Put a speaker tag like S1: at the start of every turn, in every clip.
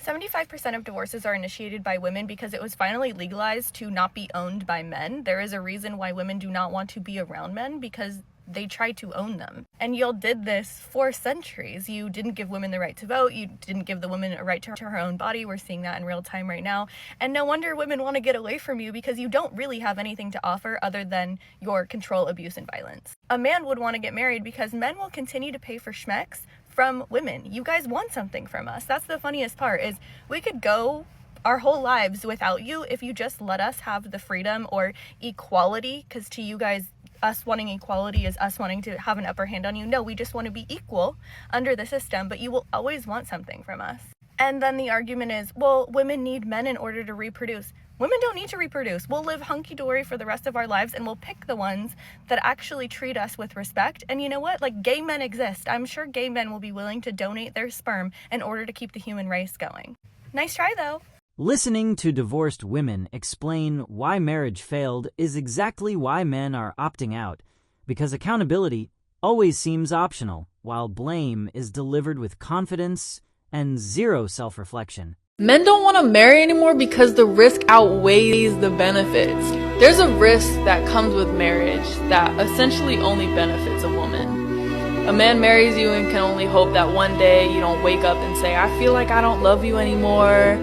S1: 75% of divorces are initiated by women because it was finally legalized to not be owned by men. There is a reason why women do not want to be around men, because they try to own them. And y'all did this for centuries. You didn't give women the right to vote. You didn't give the woman a right to her own body. We're seeing that in real time right now. And no wonder women want to get away from you, because you don't really have anything to offer other than your control, abuse, and violence. A man would want to get married because men will continue to pay for schmecks from women. You guys want something from us. That's the funniest part, is we could go our whole lives without you if you just let us have the freedom or equality, because to you guys, us wanting equality is us wanting to have an upper hand on you. No, we just want to be equal under the system, but you will always want something from us. And then the argument is, well, women need men in order to reproduce. Women don't need to reproduce. We'll live hunky-dory for the rest of our lives, and we'll pick the ones that actually treat us with respect. And you know what? Like, gay men exist. I'm sure gay men will be willing to donate their sperm in order to keep the human race going. Nice try, though.
S2: Listening to divorced women explain why marriage failed is exactly why men are opting out, because accountability always seems optional, while blame is delivered with confidence and zero self-reflection.
S3: Men don't want to marry anymore because the risk outweighs the benefits. There's a risk that comes with marriage that essentially only benefits a woman. A man marries you and can only hope that one day you don't wake up and say, I feel like I don't love you anymore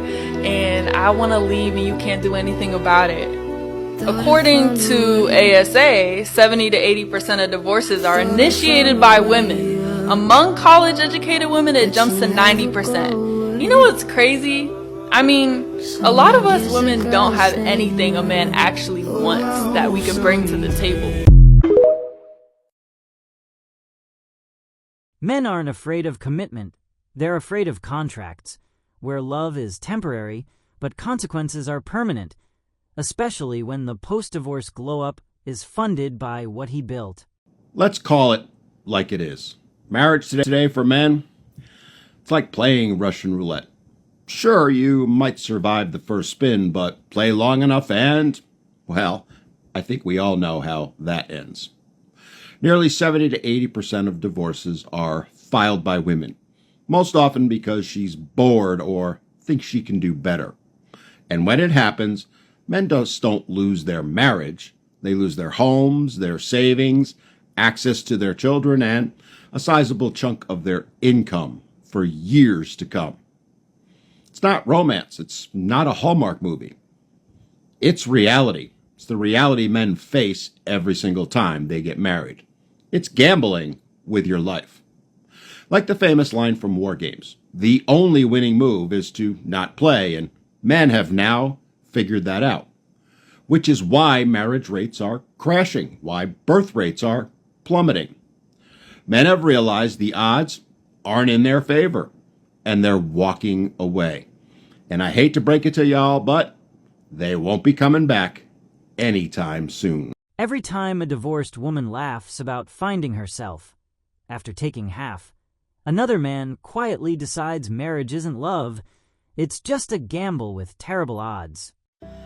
S3: and I want to leave and you can't do anything about it. According to ASA, 70 to 80% of divorces are initiated by women. Among college-educated women, it jumps to 90%. You know what's crazy? I mean, a lot of us women don't have anything a man actually wants that we can bring to the table.
S2: Men aren't afraid of commitment. They're afraid of contracts, where love is temporary, but consequences are permanent, especially when the post-divorce glow-up is funded by what he built.
S4: Let's call it like it is. Marriage today for men, it's like playing Russian roulette. Sure, you might survive the first spin, but play long enough and, well, I think we all know how that ends. Nearly 70 to 80% of divorces are filed by women, most often because she's bored or thinks she can do better. And when it happens, men just don't lose their marriage. They lose their homes, their savings, access to their children, and a sizable chunk of their income for years to come. It's not romance. It's not a Hallmark movie. It's reality. It's the reality men face every single time they get married. It's gambling with your life. Like the famous line from War Games, the only winning move is to not play, and men have now figured that out, which is why marriage rates are crashing, why birth rates are plummeting. Men have realized the odds aren't in their favor, and they're walking away. And I hate to break it to y'all, but they won't be coming back anytime soon.
S2: Every time a divorced woman laughs about finding herself, after taking half, another man quietly decides marriage isn't love, it's just a gamble with terrible odds.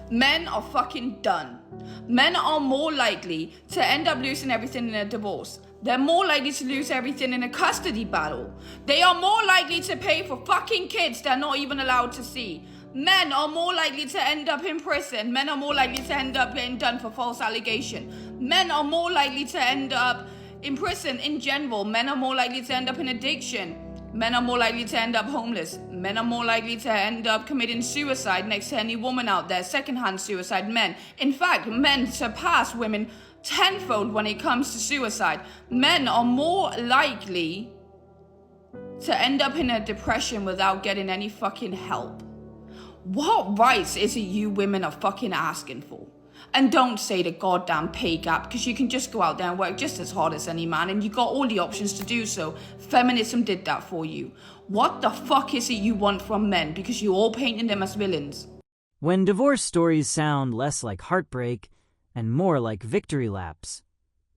S5: Men are fucking done. Men are more likely to end up losing everything in a divorce. They're more likely to lose everything in a custody battle. They are more likely to pay for fucking kids they're not even allowed to see. Men are more likely to end up in prison. Men are more likely to end up getting done for false allegation. Men are more likely to end up in prison in general. Men are more likely to end up in addiction. Men are more likely to end up homeless. Men are more likely to end up committing suicide next to any woman out there. Secondhand suicide. Men. In fact, men surpass women tenfold when it comes to suicide. Men are more likely to end up in a depression without getting any fucking help. What rights is it you women are fucking asking for? And don't say the goddamn pay gap, because you can just go out there and work just as hard as any man and you got all the options to do so. Feminism did that for you. What the fuck is it you want from men, because you're all painting them as villains?
S2: When divorce stories sound less like heartbreak and more like victory laps,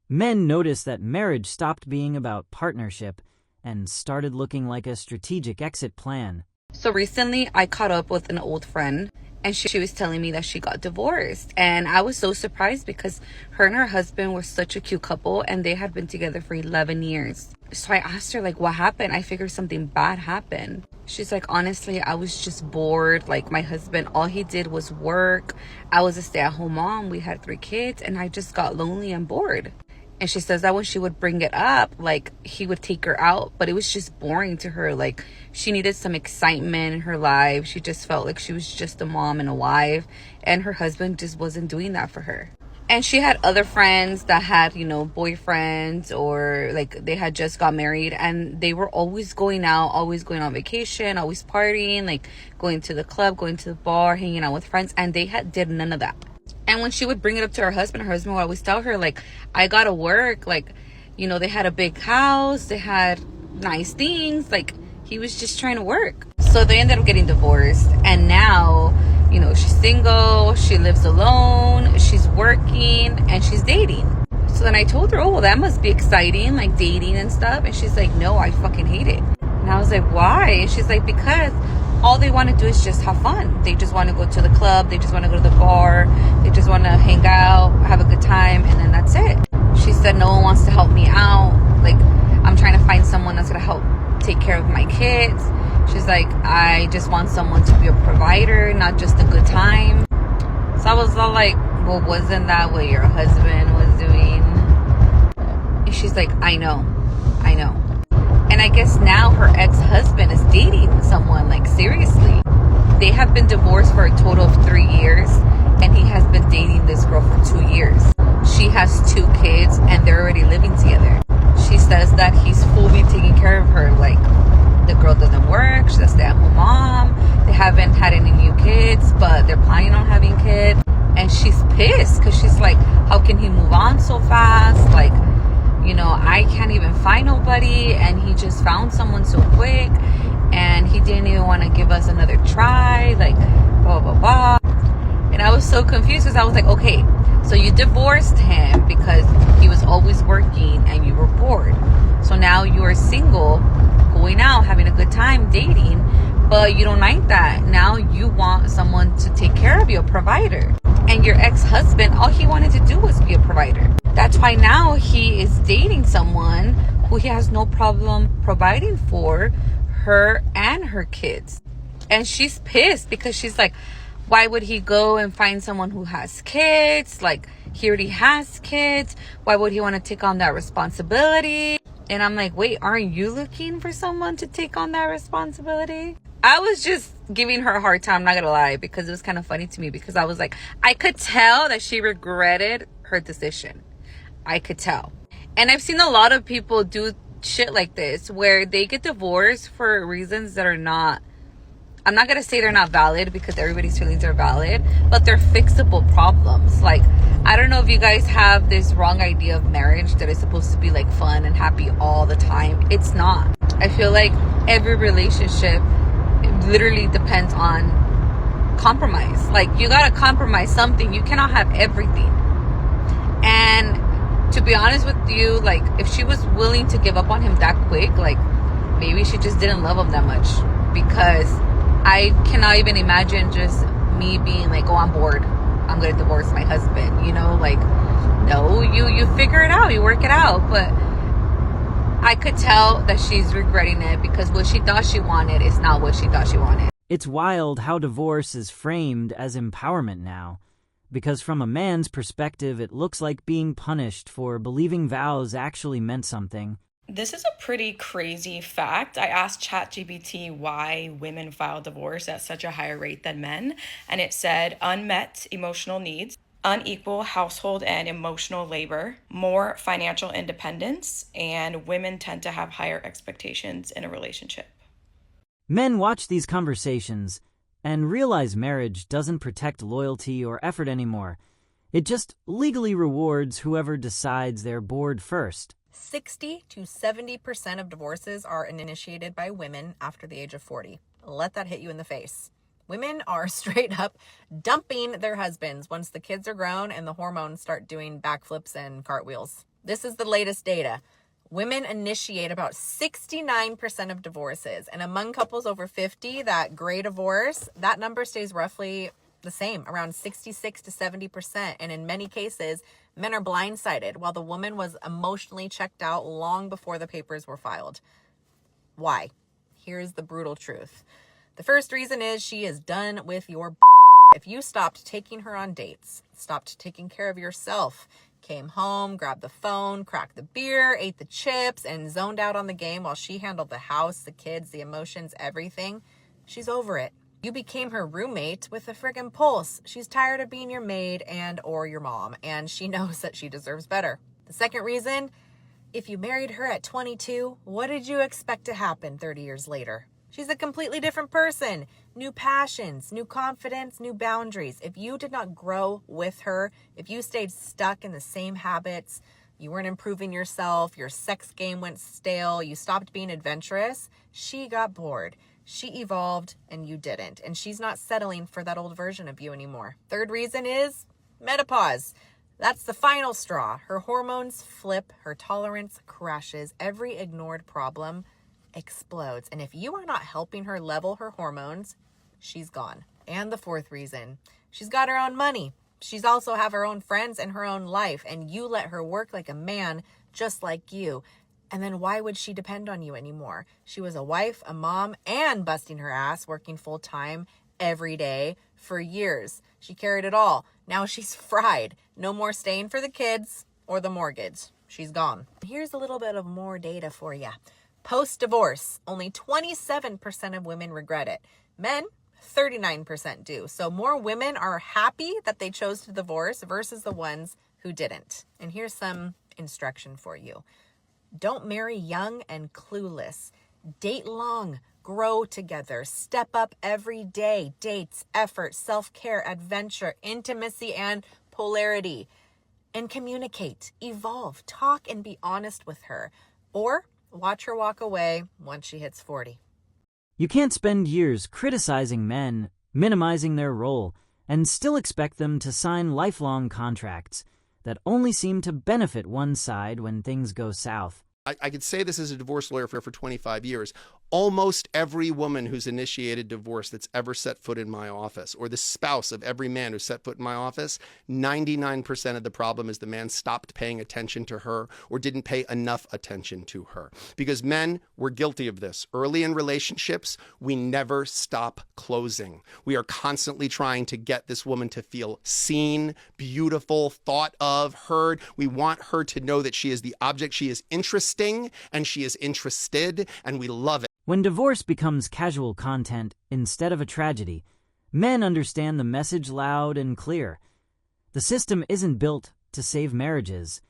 S2: men notice that marriage stopped being about partnership and started looking like a strategic exit plan.
S6: So recently I caught up with an old friend and she was telling me that she got divorced. And I was so surprised because her and her husband were such a cute couple and they had been together for 11 years. So I asked her, like, what happened? I figured something bad happened. She's like, honestly, I was just bored. Like, my husband, all he did was work. I was a stay-at-home mom. We had 3 kids, and I just got lonely and bored. And she says that when she would bring it up, like, he would take her out, but it was just boring to her. Like, she needed some excitement in her life. She just felt like she was just a mom and a wife, and her husband just wasn't doing that for her. And she had other friends that had, you know, boyfriends, or like they had just got married, and they were always going out, always going on vacation, always partying, like going to the club, going to the bar, hanging out with friends, and they did none of that. And when she would bring it up to her husband would always tell her, like, I gotta work. Like, you know, they had a big house, they had nice things. Like, he was just trying to work. So they ended up getting divorced. And now, you know, she's single, she lives alone, she's working, and she's dating. So then I told her, oh, well, that must be exciting, like dating and stuff. And she's like, no, I fucking hate it. And I was like, why? And she's like, because all they want to do is just have fun. They just want to go to the club. They just want to go to the bar. They just want to hang out, have a good time, and then that's it. She said no one wants to help me out. Like, I'm trying to find someone that's going to help take care of my kids. She's like, I just want someone to be a provider, not just a good time. So I was all like, well, wasn't that what your husband was doing? And she's like, I know. And I guess now her ex-husband is dating someone, like, seriously. They have been divorced for a total of 3 years, and he has been dating this girl for 2 years. She has 2 kids, and they're already living together. She says that he's fully taking care of her. Like, the girl doesn't work, she's a stay-at-home mom. They haven't had any new kids, but they're planning on having kids. And she's pissed because she's like, how can he move on so fast? Like, you know, I can't even find nobody, and he just found someone so quick, and he didn't even want to give us another try, like, blah, blah, blah. And I was so confused because I was like, okay, so you divorced him because he was always working and you were bored. So now you are single, going out, having a good time, dating, but you don't like that. Now you want someone to take care of you, a provider. And your ex-husband, all he wanted to do was be a provider. That's why now he is dating someone who he has no problem providing for her and her kids. And she's pissed because she's like, why would he go and find someone who has kids? Like, he already has kids. Why would he want to take on that responsibility? And I'm like, wait, aren't you looking for someone to take on that responsibility? I was just giving her a hard time, not gonna lie, because it was kind of funny to me, because I was like, I could tell that she regretted her decision. I could tell. And I've seen a lot of people do shit like this, where they get divorced for reasons that are not, I'm not gonna say they're not valid, because everybody's feelings are valid, but they're fixable problems. Like, I don't know if you guys have this wrong idea of marriage that is supposed to be like fun and happy all the time. It's not. I feel like every relationship, it literally depends on compromise. Like, you gotta compromise something. You cannot have everything. And to be honest with you, like, if she was willing to give up on him that quick, like, maybe she just didn't love him that much. Because I cannot even imagine just me being like, oh, I'm bored, I'm gonna divorce my husband, you know? Like, no, you figure it out, you work it out. But I could tell that she's regretting it, because what she thought she wanted is not what she thought she wanted.
S2: It's wild how divorce is framed as empowerment now, because from a man's perspective, it looks like being punished for believing vows actually meant something.
S7: This is a pretty crazy fact. I asked ChatGPT why women file divorce at such a higher rate than men, and it said unmet emotional needs, unequal household and emotional labor, more financial independence, and women tend to have higher expectations in a relationship.
S2: Men watch these conversations and realize marriage doesn't protect loyalty or effort anymore. It just legally rewards whoever decides they're bored first.
S8: 60 to 70% of divorces are initiated by women after the age of 40. Let that hit you in the face. Women are straight up dumping their husbands once the kids are grown and the hormones start doing backflips and cartwheels. This is the latest data. Women initiate about 69% of divorces, and among couples over 50, that gray divorce, that number stays roughly the same, around 66 to 70%. And in many cases, Men are blindsided while the woman was emotionally checked out long before the papers were filed. Why? Here's the brutal truth. The first reason is she is done with your If you stopped taking her on dates, stopped taking care of yourself, came home, grabbed the phone, cracked the beer, ate the chips, and zoned out on the game while she handled the house, the kids, the emotions, everything, she's over it. You became her roommate with a friggin' pulse. She's tired of being your maid and or your mom, and she knows that she deserves better. The second reason, if you married her at 22, what did you expect to happen 30 years later? She's a completely different person. New passions, new confidence, new boundaries. If you did not grow with her, if you stayed stuck in the same habits, you weren't improving yourself, your sex game went stale, you stopped being adventurous, she got bored. She evolved and you didn't. And she's not settling for that old version of you anymore. Third reason is menopause. That's the final straw. Her hormones flip, her tolerance crashes, every ignored problem explodes. And if you are not helping her level her hormones, she's gone. And the fourth reason, she's got her own money. She's also have her own friends and her own life, and you let her work like a man just like you. And then why would she depend on you anymore? She was a wife, a mom, and busting her ass, working full time every day for years. She carried it all. Now she's fried. No more staying for the kids or the mortgage. She's gone. Here's a little bit of more data for you. Post-divorce, only 27% of women regret it. Men, 39% do. So more women are happy that they chose to divorce versus the ones who didn't. And here's some instruction for you. Don't marry young and clueless. Date long. Grow together. Step up every day. Dates, effort, self-care, adventure, intimacy, and polarity. And communicate. Evolve. Talk and be honest with her. Or watch her walk away once she hits 40.
S2: You can't spend years criticizing men, minimizing their role, and still expect them to sign lifelong contracts that only seem to benefit one side when things go south.
S9: I could say this as a divorce lawyer for 25 years. Almost every woman who's initiated divorce that's ever set foot in my office, or the spouse of every man who set foot in my office, 99% of the problem is the man stopped paying attention to her or didn't pay enough attention to her. Because men, we're guilty of this. Early in relationships, we never stop closing. We are constantly trying to get this woman to feel seen, beautiful, thought of, heard. We want her to know that she is the object. She is interesting and she is interested, and we love it.
S2: When divorce becomes casual content instead of a tragedy, men understand the message loud and clear. The system isn't built to save marriages.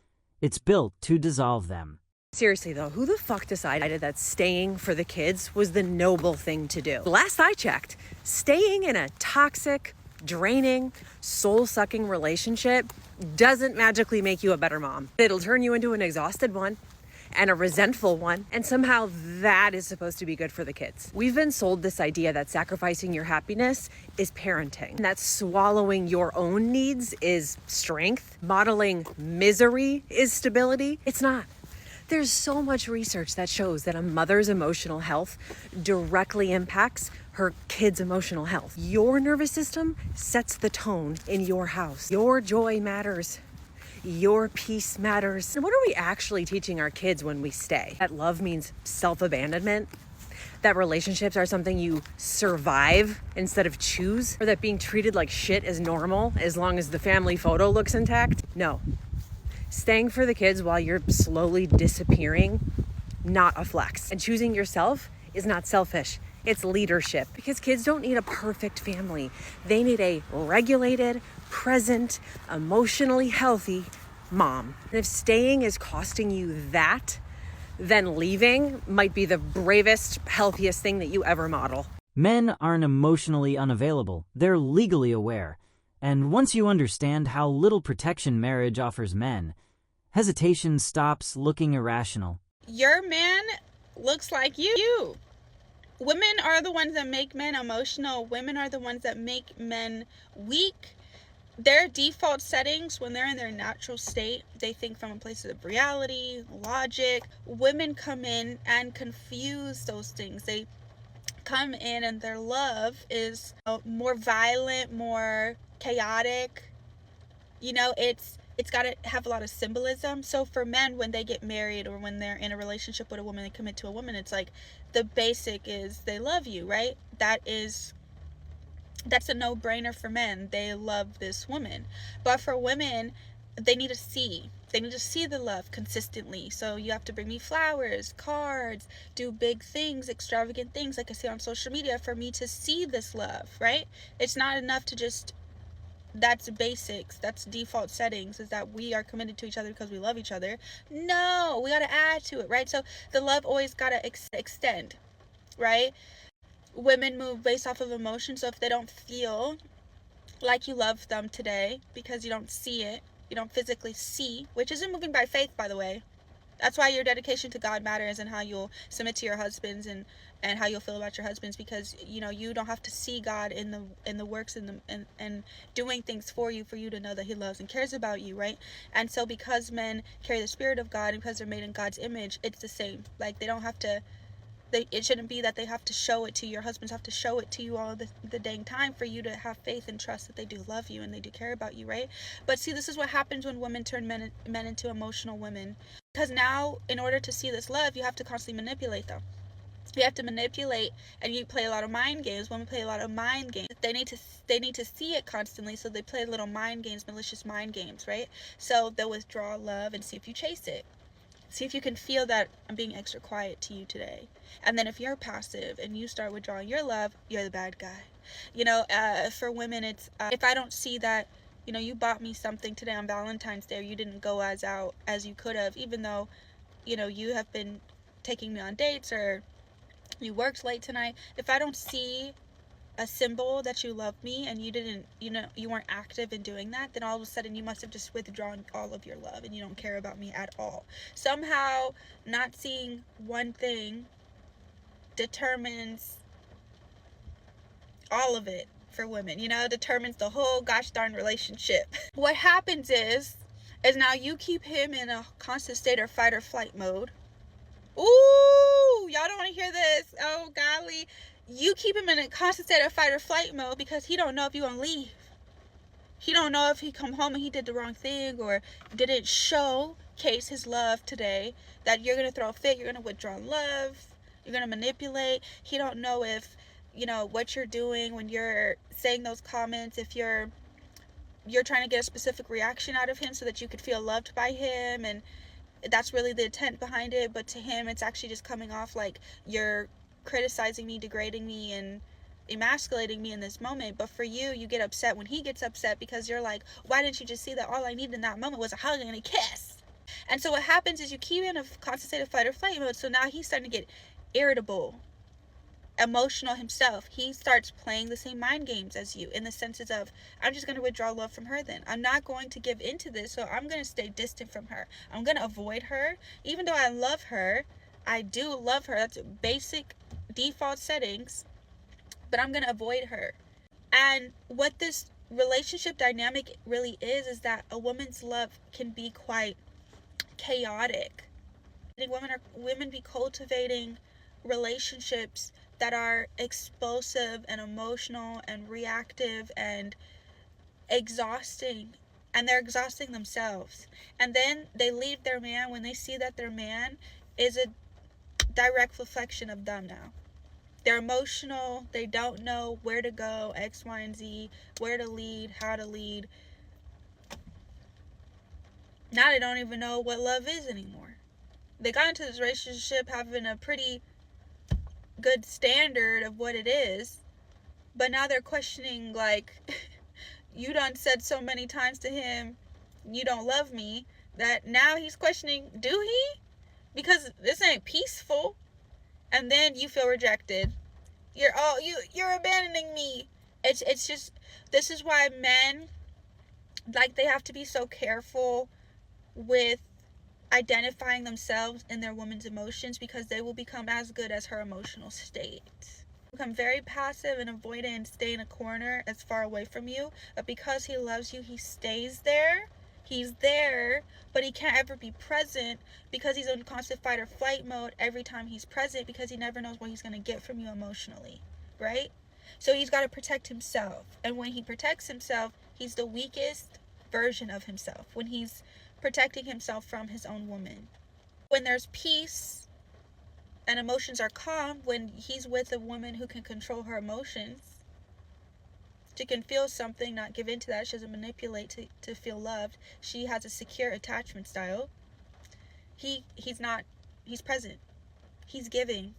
S2: It's built to dissolve them.
S10: Seriously though, who the fuck decided that staying for the kids was the noble thing to do? Last I checked, staying in a toxic, draining, soul-sucking relationship doesn't magically make you a better mom. It'll turn you into an exhausted one and a resentful one, and somehow that is supposed to be good for the kids. We've been sold this idea that sacrificing your happiness is parenting, and that swallowing your own needs is strength, modeling misery is stability. It's not. There's so much research that shows that a mother's emotional health directly impacts her kid's emotional health. Your nervous system sets the tone in your house. Your joy matters. Your peace matters. And what are we actually teaching our kids when we stay? That love means self-abandonment, that relationships are something you survive instead of choose, or that being treated like shit is normal as long as the family photo looks intact. No. Staying for the kids while you're slowly disappearing, not a flex. And choosing yourself is not selfish. It's leadership, because kids don't need a perfect family. They need a regulated, present, emotionally healthy mom. And if staying is costing you that, then leaving might be the bravest, healthiest thing that you ever model.
S2: Men aren't emotionally unavailable. They're legally aware. And once you understand how little protection marriage offers men, hesitation stops looking irrational.
S11: Your man looks like you. Women are the ones that make men emotional. Women are the ones that make men weak. Their default settings, when they're in their natural state, they think from a place of reality, logic. Women come in and confuse those things. They come in and their love is more violent, more chaotic. You know, it's it's got to have a lot of symbolism. So for men, when they get married or when they're in a relationship with a woman, they commit to a woman, it's like the basic is they love you, right? That's a no-brainer for men. They love this woman. But for women, they need to see the love consistently. So you have to bring me flowers, cards, do big things, extravagant things like I see on social media for me to see this love, right? It's not enough to just, that's basics, that's default settings, is that we are committed to each other because we love each other. No, we got to add to it, right? So the love always got to extend, right? Women move based off of emotion. So if they don't feel like you love them today because you don't see it, you don't physically see, which isn't moving by faith, by the way. That's why your dedication to God matters, and how you'll submit to your husbands, and how you'll feel about your husbands, because you don't have to see God in the works and doing things for you to know that he loves and cares about you, right? And so because men carry the spirit of God, and because they're made in God's image, it's the same. Like, they don't have to, it shouldn't be that they have to show it to you. Your husbands have to show it to you all the dang time for you to have faith and trust that they do love you and they do care about you, right? But see, this is what happens when women turn men into emotional women. Because now, in order to see this love, you have to constantly manipulate them. You have to manipulate, and you play a lot of mind games. Women play a lot of mind games. They need to see it constantly, so they play little mind games, malicious mind games, right? So they'll withdraw love and see if you chase it. See if you can feel that I'm being extra quiet to you today. And then if you're passive and you start withdrawing your love, you're the bad guy. For women, it's if I don't see that, you bought me something today on Valentine's Day, or you didn't go as out as you could have, even though, you have been taking me on dates, or you worked late tonight. If I don't see a symbol that you love me, and you didn't, you weren't active in doing that, then all of a sudden you must have just withdrawn all of your love, and you don't care about me at all. Somehow not seeing one thing determines all of it for women, determines the whole gosh darn relationship. What happens is now you keep him in a constant state of fight or flight mode. Ooh, y'all don't want to hear this. Oh golly. You keep him in a constant state of fight or flight mode because he don't know if you're gonna leave. He don't know if he come home and he did the wrong thing, or didn't showcase his love today, that you're gonna throw a fit, you're gonna withdraw love, you're gonna manipulate. He don't know if what you're doing when you're saying those comments, if you're trying to get a specific reaction out of him so that you could feel loved by him, and that's really the intent behind it. But to him, it's actually just coming off like you're criticizing me, degrading me, and emasculating me in this moment. But for you, you get upset when he gets upset, because you're like, why didn't you just see that all I needed in that moment was a hug and a kiss? And so what happens is you keep in a constant state of fight or flight mode. So now he's starting to get irritable, emotional himself. He starts playing the same mind games as you, in the senses of, I'm just going to withdraw love from her then. I'm not going to give into this, so I'm going to stay distant from her. I'm going to avoid her. Even though I love her, I do love her. That's basic default settings, but I'm going to avoid her. And what this relationship dynamic really is that a woman's love can be quite chaotic. Women be cultivating relationships that are explosive and emotional and reactive and exhausting, and they're exhausting themselves. And then they leave their man when they see that their man is a direct reflection of them. Now they're emotional, they don't know where to go, X, Y, and Z, where to lead, how to lead. Now they don't even know what love is anymore. They got into this relationship having a pretty good standard of what it is, but now they're questioning, like, you done said so many times to him you don't love me, that now he's questioning, do he? Because this ain't peaceful. And then you feel rejected. You're abandoning me. It's just, this is why men, like, they have to be so careful with identifying themselves in their woman's emotions, because they will become as good as her emotional state. Become very passive and avoidant and stay in a corner as far away from you. But because he loves you, he stays there. He's there, but he can't ever be present, because he's in constant fight or flight mode every time he's present, because he never knows what he's going to get from you emotionally, right? So he's got to protect himself. And when he protects himself, he's the weakest version of himself, when he's protecting himself from his own woman. When there's peace and emotions are calm, when he's with a woman who can control her emotions, she can feel something, not give in to that. She doesn't manipulate to feel loved. She has a secure attachment style. He's present. He's giving.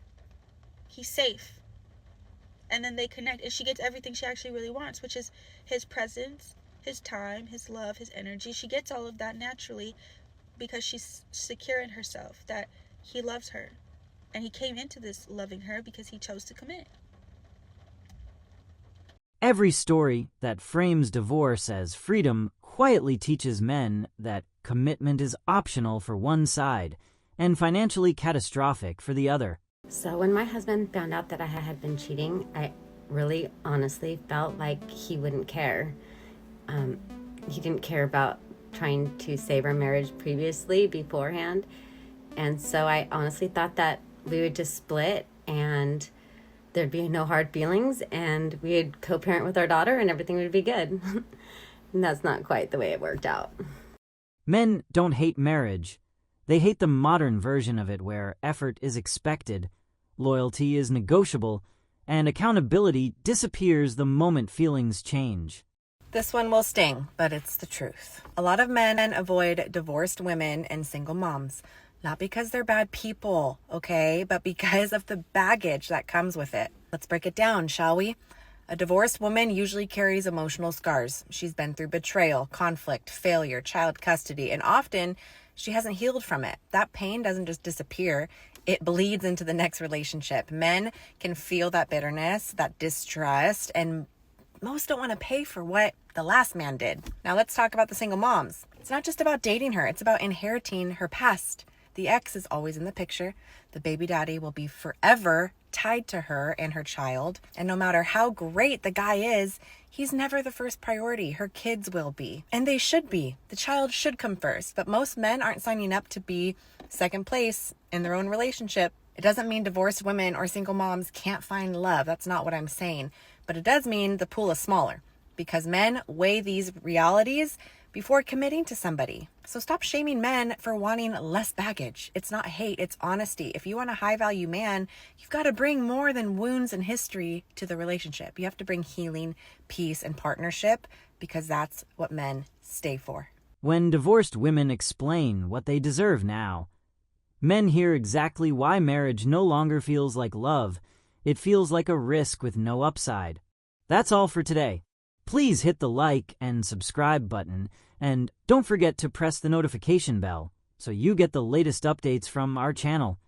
S11: He's safe. And then they connect, and she gets everything she actually really wants, which is his presence, his time, his love, his energy. She gets all of that naturally because she's secure in herself, that he loves her. And he came into this loving her because he chose to commit.
S2: Every story that frames divorce as freedom quietly teaches men that commitment is optional for one side and financially catastrophic for the other.
S12: So when my husband found out that I had been cheating, I really honestly felt like he wouldn't care. He didn't care about trying to save our marriage previously, beforehand. And so I honestly thought that we would just split and there'd be no hard feelings and we'd co-parent with our daughter and everything would be good. And that's not quite the way it worked out.
S2: Men don't hate marriage. They hate the modern version of it where effort is expected, loyalty is negotiable, and accountability disappears the moment feelings change.
S8: This one will sting, but it's the truth. A lot of men avoid divorced women and single moms, not because they're bad people, okay, but because of the baggage that comes with it. Let's break it down, shall we? A divorced woman usually carries emotional scars. She's been through betrayal, conflict, failure, child custody, and often she hasn't healed from it. That pain doesn't just disappear. It bleeds into the next relationship. Men can feel that bitterness, that distrust, and most don't want to pay for what the last man did. Now let's talk about the single moms. It's not just about dating her. It's about inheriting her past. The ex is always in the picture. The baby daddy will be forever tied to her and her child. And no matter how great the guy is, he's never the first priority. Her kids will be. And they should be. The child should come first. But most men aren't signing up to be second place in their own relationship. It doesn't mean divorced women or single moms can't find love. That's not what I'm saying. But it does mean the pool is smaller because men weigh these realities before committing to somebody. So stop shaming men for wanting less baggage. It's not hate, it's honesty. If you want a high value man, you've got to bring more than wounds and history to the relationship. You have to bring healing, peace, and partnership because that's what men stay for.
S2: When divorced women explain what they deserve now, men hear exactly why marriage no longer feels like love. It feels like a risk with no upside. That's all for today. Please hit the like and subscribe button, and don't forget to press the notification bell so you get the latest updates from our channel.